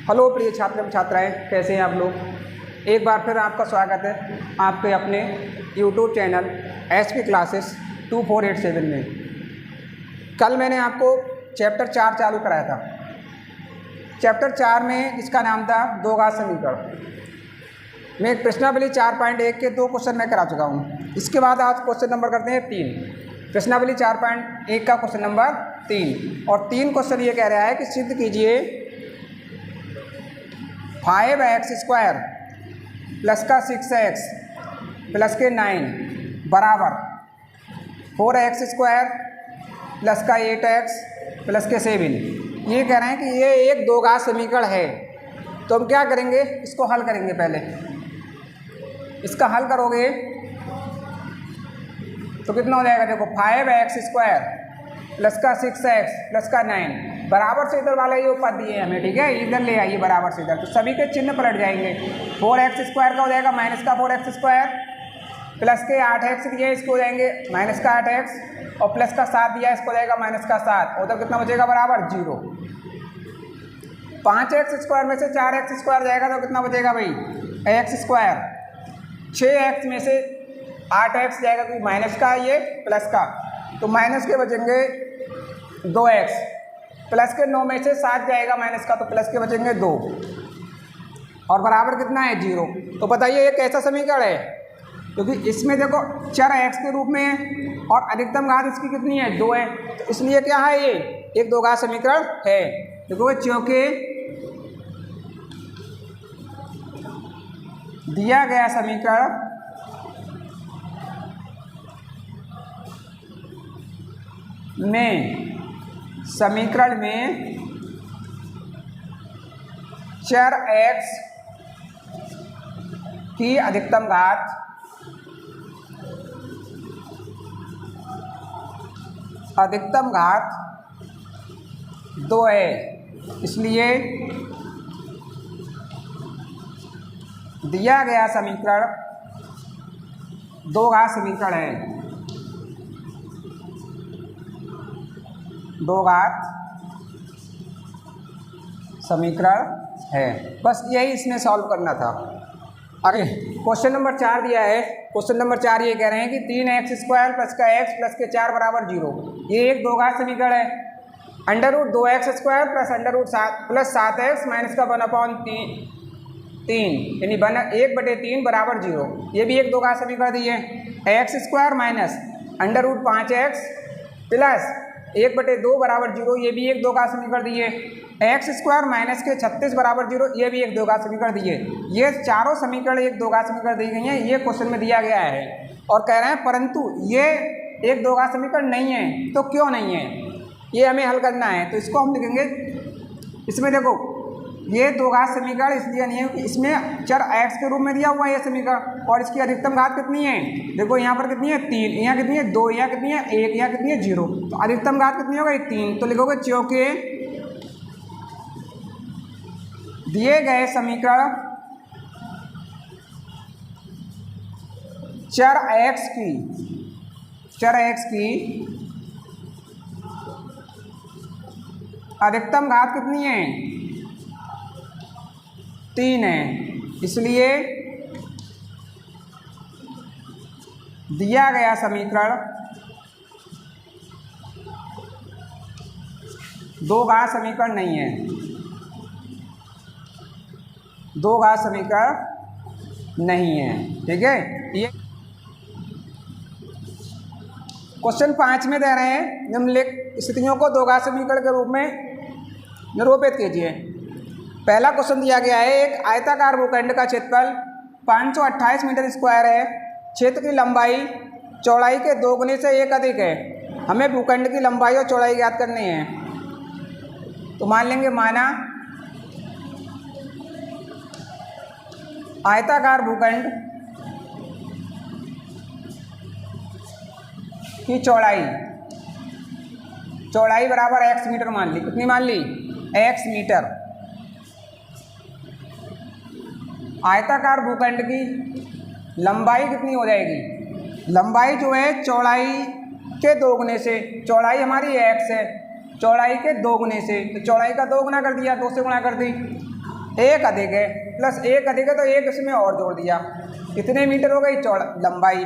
Hello प्रिय छात्र एवं छात्राएँ, कैसे हैं आप लोग। एक बार फिर आपका स्वागत है आपके अपने यूट्यूब चैनल एसपी क्लासेस 2487 में। कल मैंने आपको चैप्टर 4 चालू कराया था। चैप्टर 4 में जिसका नाम था दो घात समीकरण। मैं एक प्रश्नावली 4.1 के 2 क्वेश्चन मैं करा चुका हूँ। इसके बाद आज क्वेश्चन नंबर करते हैं 3। प्रश्नावली 4.1 का क्वेश्चन नंबर 3 और 3 क्वेश्चन ये कह रहा है कि सिद्ध कीजिए 5x² प्लस का 6x प्लस के 9 बराबर 4x² प्लस का 8x प्लस के 7। ये कह रहे हैं कि ये एक दो घात समीकरण है। तो हम क्या करेंगे, इसको हल करेंगे। पहले इसका हल करोगे तो कितना हो जाएगा, देखो 5x² प्लस का 6x प्लस का 9 बराबर से इधर वाले ये ऊपर दिए हैं हमें, ठीक है, इधर ले आइए बराबर से इधर, तो सभी के चिन्ह पलट जाएंगे। 4x² का हो जाएगा माइनस का 4x² प्लस के 8x दिए इसको हो जाएंगे माइनस का 8x और प्लस का 7 दिया इसको हो जाएगा माइनस का 7। उधर कितना बचेगा, बराबर 0। 5x² में से 4x² जाएगा तो कितना बचेगा भाई, x²। 6x में से 8x जाएगा क्योंकि माइनस का ये प्लस का, तो माइनस के बचेंगे 2x। प्लस के 9 में से 7 जाएगा माइनस का, तो प्लस के बचेंगे 2 और बराबर कितना है 0। तो बताइए ये कैसा समीकरण है, क्योंकि इसमें देखो चर x के रूप में है और अधिकतम घात इसकी कितनी है, 2 है, तो इसलिए क्या है ये एक दो घात समीकरण है। देखो चूँकि दिया गया समीकरण में चर x की अधिकतम घात अधिकतम घात 2 है, इसलिए दिया गया समीकरण दो घात समीकरण है, दो घात समीकरण है। बस यही इसमें सॉल्व करना था। आगे क्वेश्चन नंबर 4 दिया है। क्वेश्चन नंबर 4 ये कह रहे हैं कि 3x² प्लस का x प्लस के 4 बराबर 0। ये एक दो घात समीकरण है। √2x² प्लस 7x माइनस का 1/3 यानी 1/3 बराबर 0। ये भी एक दो घात समीकरण दी है। x² माइनस √5x प्लस 1/2 बराबर 0, ये भी एक दो घात समीकरण दिए। x² माइनस के 36 बराबर 0, ये भी एक दो घात समीकरण दिए। ये चारों समीकरण एक दो घात समीकरण दी गई हैं, ये क्वेश्चन में दिया गया है। और कह रहे हैं परंतु ये एक दो घात समीकरण नहीं है। तो क्यों नहीं है, ये हमें हल करना है। तो इसको हम लिखेंगे, इसमें देखो ये दो घात समीकरण इसलिए नहीं है कि इसमें चर x के रूप में दिया हुआ है ये समीकरण, और इसकी अधिकतम घात कितनी है, देखो यहाँ पर कितनी है 3, यहाँ कितनी है 2, यहाँ कितनी है 1, यहाँ कितनी है 0, तो अधिकतम घात कितनी हो गई 3। तो लिखोगे चूँकि दिए गए समीकरण चर x की अधिकतम घात कितनी है 3 है, इसलिए दिया गया समीकरण दो घात समीकरण नहीं है, दो घात समीकरण नहीं है। ठीक है, ये क्वेश्चन 5 में दे रहे हैं निम्नलिखित स्थितियों को दो घात समीकरण के रूप में निरूपित कीजिए। पहला क्वेश्चन दिया गया है, एक आयताकार भूखंड का क्षेत्रफल 528 मीटर स्क्वायर है। क्षेत्र की लंबाई चौड़ाई के दोगुने से 1 अधिक है। हमें भूखंड की लंबाई और चौड़ाई ज्ञात करनी है। तो मान लेंगे, माना आयताकार भूखंड की चौड़ाई बराबर x मीटर मान ली। कितनी मान ली, x मीटर। आयताकार भूखंड की लंबाई कितनी हो जाएगी, लंबाई जो है चौड़ाई के दोगुने से, चौड़ाई हमारी x है, चौड़ाई के दोगुने से, तो चौड़ाई का 2 गुना कर दिया, 2 से गुणा कर दी। एक अधिक है प्लस एक अधिक है तो एक इसमें और जोड़ दिया, कितने मीटर हो गई लंबाई,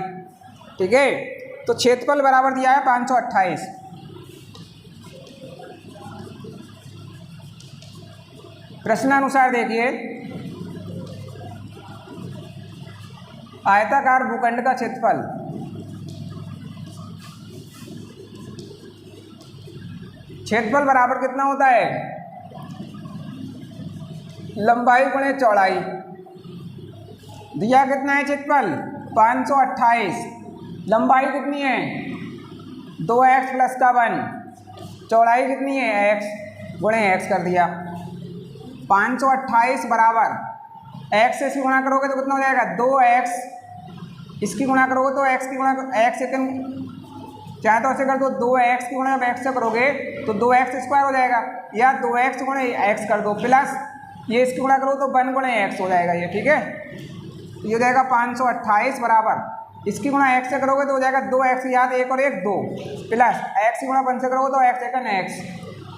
ठीक है। तो क्षेत्रफल बराबर दिया है 528। प्रश्नानुसार देखिए, आयताकार भूखंड का क्षेत्रफल बराबर कितना होता है, लंबाई गुणे चौड़ाई। दिया कितना है क्षेत्रफल 528, लंबाई कितनी है 2x प्लस का 1, चौड़ाई कितनी है x गुणे x कर दिया। 528 बराबर x से इसकी गुणा करोगे तो कितना हो जाएगा 2x, इसकी गुणा करोगे तो x की गुणा x सेकंड चाहे तो ऐसे कर दो, 2x की गुणा x से करोगे तो 2x स्क्वायर हो जाएगा, या 2x गुणे x कर दो प्लस ये इसकी गुणा करो तो 1 गुणे x हो जाएगा ये, ठीक है। ये हो जाएगा 528 बराबर इसकी गुणा x से करोगे तो हो जाएगा 2x याद 1 और 1 2 प्लस x की गुणा 1 से करोगे तो x सेकंड x,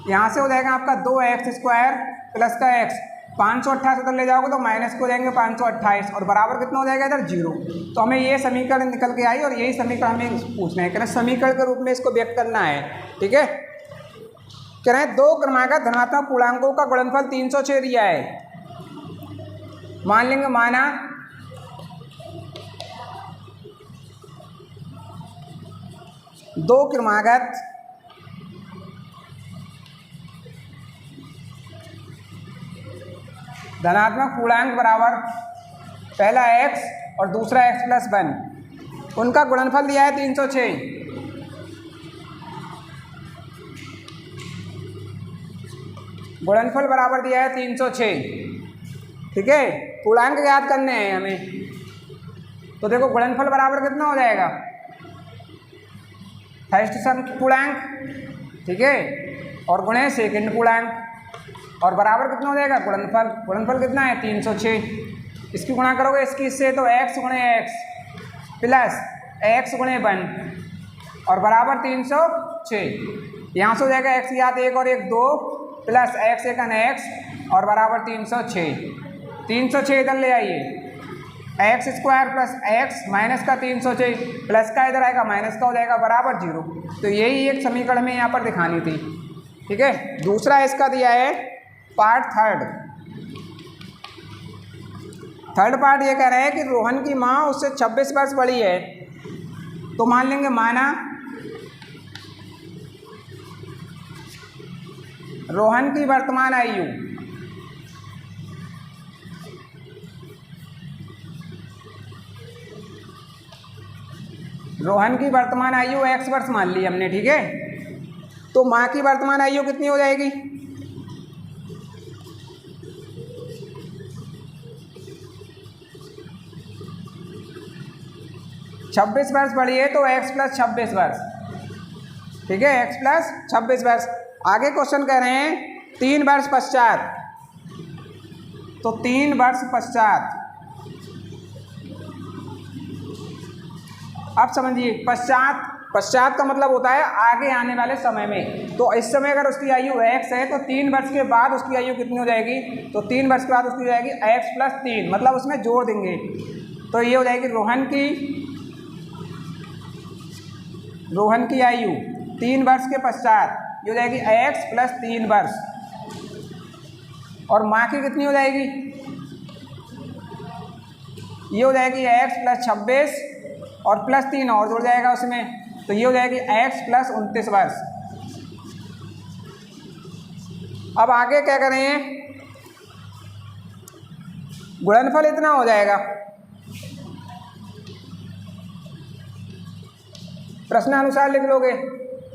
यहाँ से हो जाएगा आपका 2x स्क्वायर प्लस का x। 528 उधर ले जाओगे तो माइनस को जाएंगे 528 और बराबर कितना हो जाएगा इधर 0। तो हमें ये समीकरण निकल के आई और यही समीकरण हमें पूछना है, कह रहे समीकरण के रूप में इसको व्यक्त करना है, ठीक है। कह रहे हैं 2 क्रमागत धनात्मक पूर्णांकों का गुणनफल 306 दिया है। मान लेंगे माना दो क्रमागत धनात्मक पूर्णांक बराबर पहला x और दूसरा x प्लस 1, उनका गुणनफल दिया है 306। गुणनफल बराबर दिया है 306, ठीक है। पूर्णांक याद करने हैं हमें, तो देखो गुणनफल बराबर कितना हो जाएगा फर्स्ट सम पूर्णांक, ठीक है, और गुणे सेकंड पूर्णांक और बराबर कितना हो जाएगा गुणनफल कितना है 306। इसकी गुणा करोगे इसकी इससे तो x गुणे x प्लस x गुणे 1 और बराबर 306। यहाँ से हो जाएगा x याद 1 और 1 2 प्लस x सेकंड x और बराबर 306। 306 इधर ले आइए, x square plus x minus का 306 प्लस का इधर आएगा माइनस का हो जाएगा बराबर 0। तो यही एक समीकरण में यहाँ पर दिखानी थी, ठीक है। दूसरा इसका दिया है पार्ट थर्ड पार्ट ये कह रहे हैं कि रोहन की माँ उससे 26 वर्ष बड़ी है। तो मान लेंगे माना रोहन की वर्तमान आयु x वर्ष मान ली हमने, ठीक है। तो माँ की वर्तमान आयु कितनी हो जाएगी 26 वर्ष बड़ी है तो x प्लस 26 वर्ष, ठीक है, x प्लस 26 वर्ष। आगे क्वेश्चन कह रहे हैं 3 वर्ष पश्चात, तो 3 वर्ष पश्चात, अब समझिए पश्चात का मतलब होता है आगे आने वाले समय में। तो इस समय अगर उसकी आयु x है तो 3 वर्ष के बाद उसकी आयु कितनी हो जाएगी, तो 3 वर्ष के बाद उसकी हो जाएगी x प्लस 3, मतलब उसमें जोड़ देंगे तो ये हो जाएगी रोहन की आयु 3 वर्ष के पश्चात ये हो जाएगी x प्लस 3 वर्ष और माँ की कितनी हो जाएगी, ये हो जाएगी x प्लस 26 और प्लस 3 और जुड़ जाएगा उसमें, तो ये हो जाएगी x प्लस 29 वर्ष। अब आगे क्या करें, गुणनफल इतना हो जाएगा। प्रश्नानुसार लिख लोगे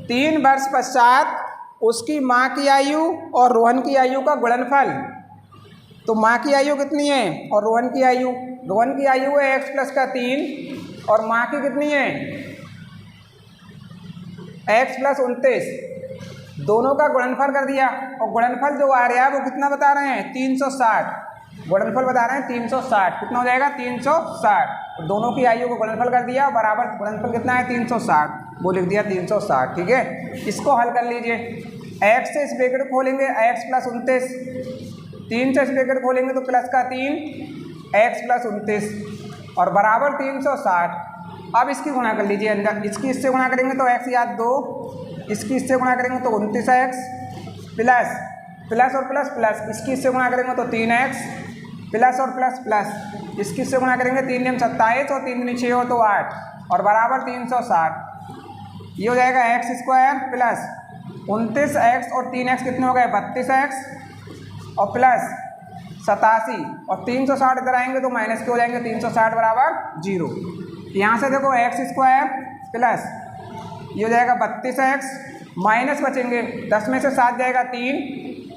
3 वर्ष पश्चात उसकी माँ की आयु और रोहन की आयु का गुणनफल। तो माँ की आयु कितनी है और रोहन की आयु है x प्लस का 3 और माँ की कितनी है x प्लस 29, दोनों का गुणनफल कर दिया और गुणनफल जो आ रहा है वो कितना बता रहे हैं 360, गुणनफल बता रहे हैं 360, कितना हो जाएगा 360। तो दोनों की आयु को गुणनफल कर दिया, बराबर गुणनफल कितना है 360, वो लिख दिया 360, ठीक है। इसको हल कर लीजिए, x से इस ब्रैकेट खोलेंगे x प्लस 29 3 से इस ब्रैकेट खोलेंगे तो प्लस का 3 x प्लस 29 और बराबर 360। अब इसकी गुणा कर लीजिए अंदर, इसकी इससे गुणा करेंगे तो x याद 2, इसकी इससे गुणा करेंगे तो 29x प्लस प्लस और प्लस प्लस, इसकी इससे गुणा करेंगे तो 3x प्लस और प्लस प्लस, इसकी इससे गुणा करेंगे 3 दूनी 27 और 3 दूनी 6 हो तो 8 और बराबर 360। ये हो जाएगा एक्स स्क्वायर प्लस 29x और 3x कितने हो गए 32x और प्लस 87 और 360 इधर आएंगे तो माइनस के हो जाएंगे 360 बराबर 0। यहाँ से देखो एक्स स्क्वायर प्लस ये हो जाएगा 32x माइनस बचेंगे 10 में से 7 जाएगा 3,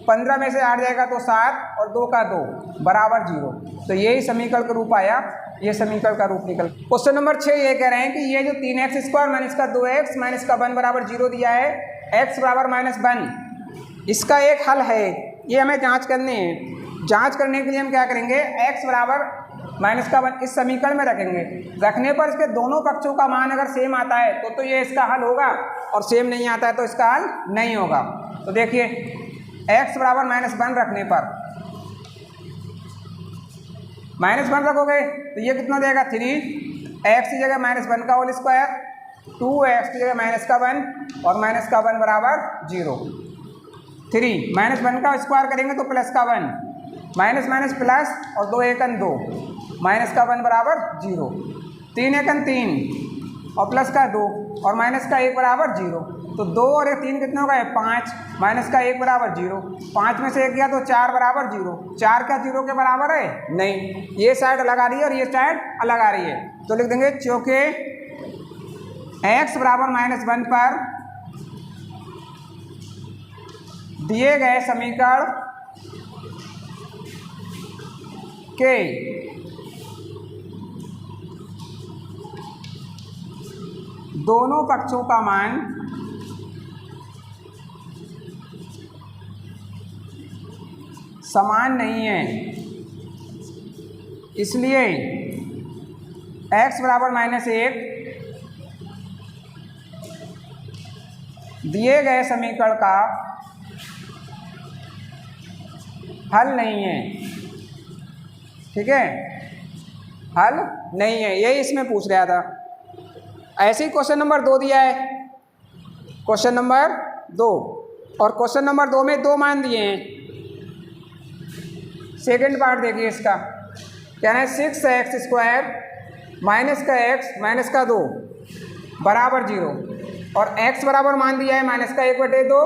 15 में से 8 जाएगा तो 7 और 2 का 2 बराबर 0। तो यही समीकरण का रूप आया, ये समीकरण का रूप निकल। क्वेश्चन नंबर 6 ये कह रहे हैं कि ये जो 3x स्क्वायर माइनस का 2x माइनस का 1 बराबर 0 दिया है, x बराबर -1, इसका एक हल है, ये हमें जांच करनी है। जांच करने के लिए हम क्या करेंगे, x बराबर -1 इस समीकरण में रखेंगे। रखने पर इसके दोनों पक्षों का मान अगर सेम आता है तो ये इसका हल होगा और सेम नहीं आता है तो इसका हल नहीं होगा। तो देखिए x बराबर -1 रखने पर -1 रखोगे तो ये कितना देगा 3, x की जगह -1 का होल स्क्वायर, 2x की जगह -1 और -1 बराबर 0। 3 -1 का स्क्वायर करेंगे तो प्लस का 1, माइनस माइनस प्लस और 2 एकन 2, -1 बराबर 0। 3 एकन 3 और प्लस का 2 और माइनस का 1 बराबर 0। तो 2 और 3 कितने हो गए 5, माइनस का 1 बराबर 0, 5 में से 1 गया तो 4 बराबर 0। 4 क्या 0 के बराबर है नहीं, ये साइड अलग आ रही है और ये साइड अलग आ रही है। तो लिख देंगे चूँकि x बराबर -1 पर दिए गए समीकरण के दोनों पक्षों का मान समान नहीं है, इसलिए x बराबर -1 दिए गए समीकरण का हल नहीं है। ठीक है, हल नहीं है, यही इसमें पूछ रहा था। ऐसे ही क्वेश्चन नंबर 2 दिया है, क्वेश्चन नंबर 2, और क्वेश्चन नंबर 2 में 2 मान दिए हैं। सेकंड पार्ट देखिए इसका, क्या है 6x स्क्वायर माइनस का x माइनस का 2 बराबर 0 और x बराबर मान दिया है -1/2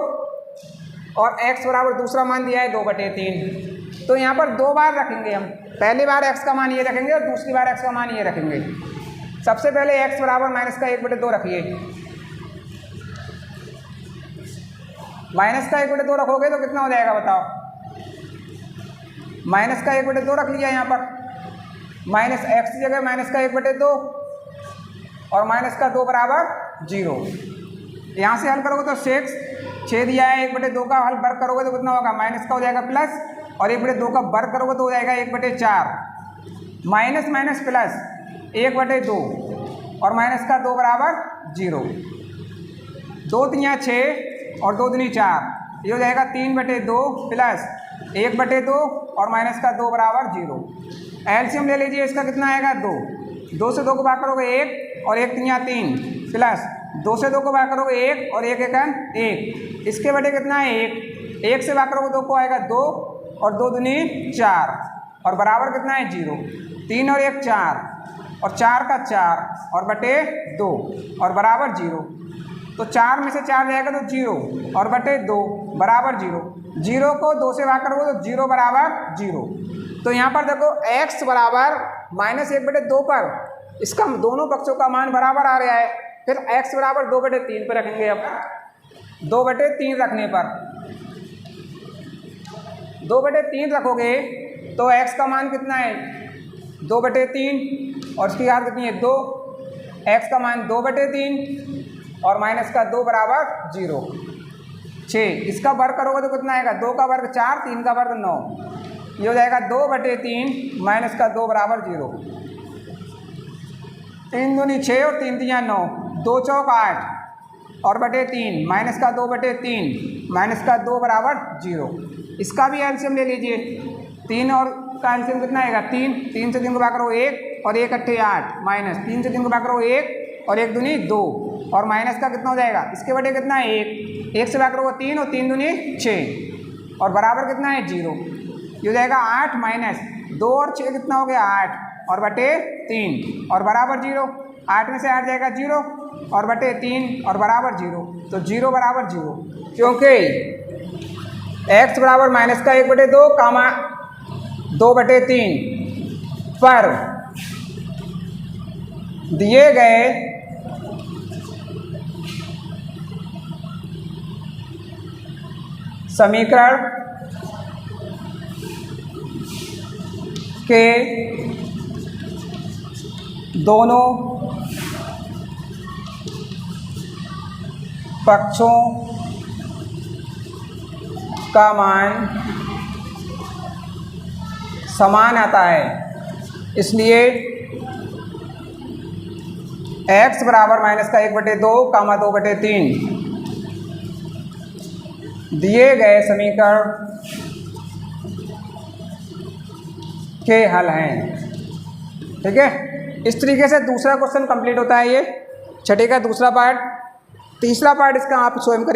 और x बराबर दूसरा मान दिया है 2/3। तो यहाँ पर 2 बार रखेंगे हम, पहली बार x का मान ये रखेंगे और दूसरी बार x का मान ये रखेंगे। सबसे पहले x बराबर -1/2 रखिए, -1/2 रखोगे तो कितना हो जाएगा बताओ, -1/2 रख लिया यहाँ पर, -x की जगह -1/2 और -2 बराबर 0। यहाँ से हल करोगे तो 6 दिया है, 1/2 का हल वर्ग करोगे तो कितना होगा, माइनस का हो जाएगा प्लस और 1/2 का वर्ग करोगे तो हो जाएगा 1/4, माइनस माइनस प्लस 1/2 और -2 बराबर 0। 2 3 6 और 2 दूनी 4, ये हो जाएगा 3/2 प्लस 1/2 और -2 बराबर 0। एलसीएम ले लीजिए, इसका कितना आएगा 2 से 2 को भाग करोगे 1 और 1 3 प्लस 2 से 2 को भाग करोगे 1 और 1 एकन 1, इसके बटे कितना है 1 से भाग करोगे 2 को आएगा 2 और 2 दूनी 4 और बराबर कितना है 0। 3 और 1 4 और 4 का 4 और बटे 2 और बराबर 0। तो 4 में से 4 जाएगा तो 0 और बटे 2 बराबर 0। 0 को 2 से भाग करोगे तो 0 बराबर 0। तो यहाँ पर देखो x बराबर -1/2 पर इसका दोनों पक्षों का मान बराबर आ रहा है। फिर x बराबर 2/3 पर रखेंगे। अब 2/3 रखने पर 2/3 रखोगे तो x का मान कितना है 2/3 और इसकी याद कितनी है 2, x का मान 2/3 और -2 बराबर 0। 6 इसका वर्ग करोगे तो कितना आएगा 2 का वर्ग 4, 3 का वर्ग 9, ये हो जाएगा 2/3 -2 बराबर 0। 3 दूनी 6 और 3 3 9, 2 चौक 8 और बटे 3 -2/3 -2 बराबर 0। इसका भी एलसीएम ले लीजिए, 3 और का एलसीएम कितना आएगा 3, 3 से 3 को भाग करो 1 और 1 अट्ठे 8 माइनस 3 से 3 को भाग करो 1 और 1 दूनी 2 और माइनस का कितना हो जाएगा इसके बटे कितना है 1, 1 से भाग करो 3 और 3 दूनी 6 और बराबर कितना है 0। ये हो जाएगा 8 माइनस 2 और 6 कितना हो गया 8 और बटे 3 और बराबर 0। 8 में से 8 जाएगा 0 और बटे 3 और बराबर 0, तो 0 बराबर 0 क्योंकि x बराबर माइनस का 1/2 कामा 2/3 पर दिए गए समीकरण के दोनों पक्षों का मान समान आता है, इसलिए x बराबर माइनस का 1/2 कामा 2/3 दिए गए समीकरण के हल हैं। ठीक है, इस तरीके से दूसरा क्वेश्चन कंप्लीट होता है। ये छठे का दूसरा पार्ट। तीसरा पार्ट इसका आप स्वयं करें।